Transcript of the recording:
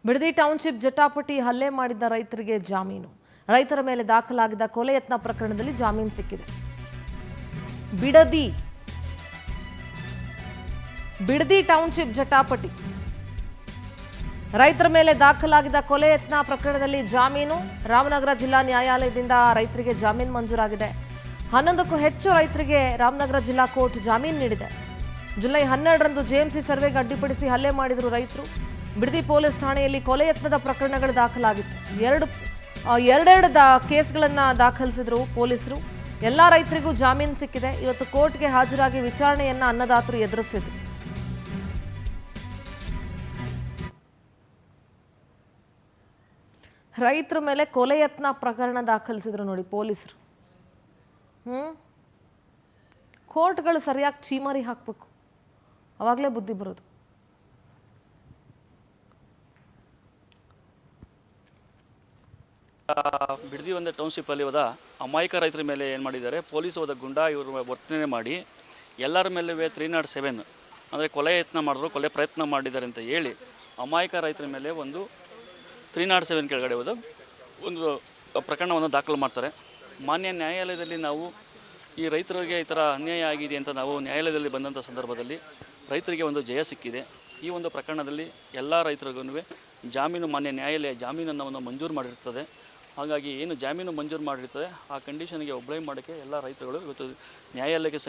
Bidadi township ಜಟಾಪಟಿ ಹಲ್ಲೆ ಮಾಡಿದ ರೈತರಿಗೆ ಜಾಮೀನು. ರೈತರ ಮೇಲೆ ದಾಖಲಾಗಿದ್ದ ಕೊಲೆ ಯತ್ನ ಪ್ರಕರಣದಲ್ಲಿ ಜಾಮೀನು ಸಿಕ್ಕಿದೆ. ಬಿಡದಿ ಟೌನ್ಶಿಪ್ ಜಟಾಪಟಿ ರೈತರ ಮೇಲೆ ದಾಖಲಾಗಿದ್ದ ಕೊಲೆ ಯತ್ನ ಪ್ರಕರಣದಲ್ಲಿ ಜಾಮೀನು. ರಾಮನಗರ ಜಿಲ್ಲಾ ನ್ಯಾಯಾಲಯದಿಂದ ರೈತರಿಗೆ ಜಾಮೀನು ಮಂಜೂರಾಗಿದೆ. 11ಕ್ಕೂ ಹೆಚ್ಚು ರೈತರಿಗೆ ರಾಮನಗರ ಜಿಲ್ಲಾ ಕೋರ್ಟ್ ಜಾಮೀನು ನೀಡಿದೆ. ಜುಲೈ 12ರಂದು ಜೆಎಂಸಿ ಸರ್ವೆಗೆ ಅಡ್ಡಿಪಡಿಸಿ ಹಲ್ಲೆ ಮಾಡಿದರು ರೈತರು. ಬಿಡದಿ ಪೊಲೀಸ್ ಠಾಣೆಯಲ್ಲಿ ಕೊಲೆ ಯತ್ನದ ಪ್ರಕರಣಗಳು ದಾಖಲಾಗಿತ್ತು. ಎರಡೆರಡು ಕೇಸ್ಗಳನ್ನು ದಾಖಲಿಸಿದ್ರು ಪೊಲೀಸರು. ಎಲ್ಲ ರೈತರಿಗೂ ಜಾಮೀನು ಸಿಕ್ಕಿದೆ. ಇವತ್ತು ಕೋರ್ಟ್ಗೆ ಹಾಜರಾಗಿ ವಿಚಾರಣೆಯನ್ನ ಅನ್ನದಾತರು ಎದುರಿಸಿದ್ರು. ರೈತರ ಮೇಲೆ ಕೊಲೆ ಯತ್ನ ಪ್ರಕರಣ ದಾಖಲಿಸಿದ್ರು ನೋಡಿ ಪೊಲೀಸರು. ಕೋರ್ಟ್ಗಳು ಸರಿಯಾಗಿ ಚೀಮಾರಿ ಹಾಕಬೇಕು, ಅವಾಗಲೇ ಬುದ್ಧಿ ಬರೋದು. ಬಿಡದಿ ಒಂದು ಟೌನ್ಶಿಪ್ಪಲ್ಲಿ ಹೋದ ಅಮಾಯಕ ರೈತರ ಮೇಲೆ ಏನು ಮಾಡಿದ್ದಾರೆ, ಪೊಲೀಸ್ ಹೋದ ಗುಂಡಾ ಇವರು ವರ್ತನೆ ಮಾಡಿ ಎಲ್ಲರ ಮೇಲೆ 307 ಅಂದರೆ ಕೊಲೆ ಯತ್ನ ಮಾಡಿದ್ರು, ಕೊಲೆ ಪ್ರಯತ್ನ ಮಾಡಿದ್ದಾರೆ ಅಂತ ಹೇಳಿ ಅಮಾಯಕ ರೈತರ ಮೇಲೆ ಒಂದು 307 ಕೆಳಗಡೆ ಹೋದ ಒಂದು ಪ್ರಕರಣವನ್ನು ದಾಖಲು ಮಾಡ್ತಾರೆ. ಮಾನ್ಯ ನ್ಯಾಯಾಲಯದಲ್ಲಿ ನಾವು ಈ ರೈತರಿಗೆ ಈ ಥರ ಅನ್ಯಾಯ ಆಗಿದೆ ಅಂತ ನಾವು ನ್ಯಾಯಾಲಯದಲ್ಲಿ ಬಂದಂಥ ಸಂದರ್ಭದಲ್ಲಿ ರೈತರಿಗೆ ಒಂದು ಜಯ ಸಿಕ್ಕಿದೆ. ಈ ಒಂದು ಪ್ರಕರಣದಲ್ಲಿ ಎಲ್ಲ ರೈತರಿಗೂ ಜಾಮೀನು, ಮಾನ್ಯ ನ್ಯಾಯಾಲಯ ಜಾಮೀನನ್ನು ಮಂಜೂರು ಮಾಡಿರ್ತದೆ. ಹಾಗಾಗಿ ಏನು ಜಾಮೀನು ಮಂಜೂರು ಮಾಡಿರ್ತದೆ ಆ ಕಂಡೀಷನ್ಗೆ ಒಬ್ಲೈ ಮಾಡೋಕ್ಕೆ ಎಲ್ಲ ರೈತರುಗಳು ಇವತ್ತು ನ್ಯಾಯಾಲಯಕ್ಕೆ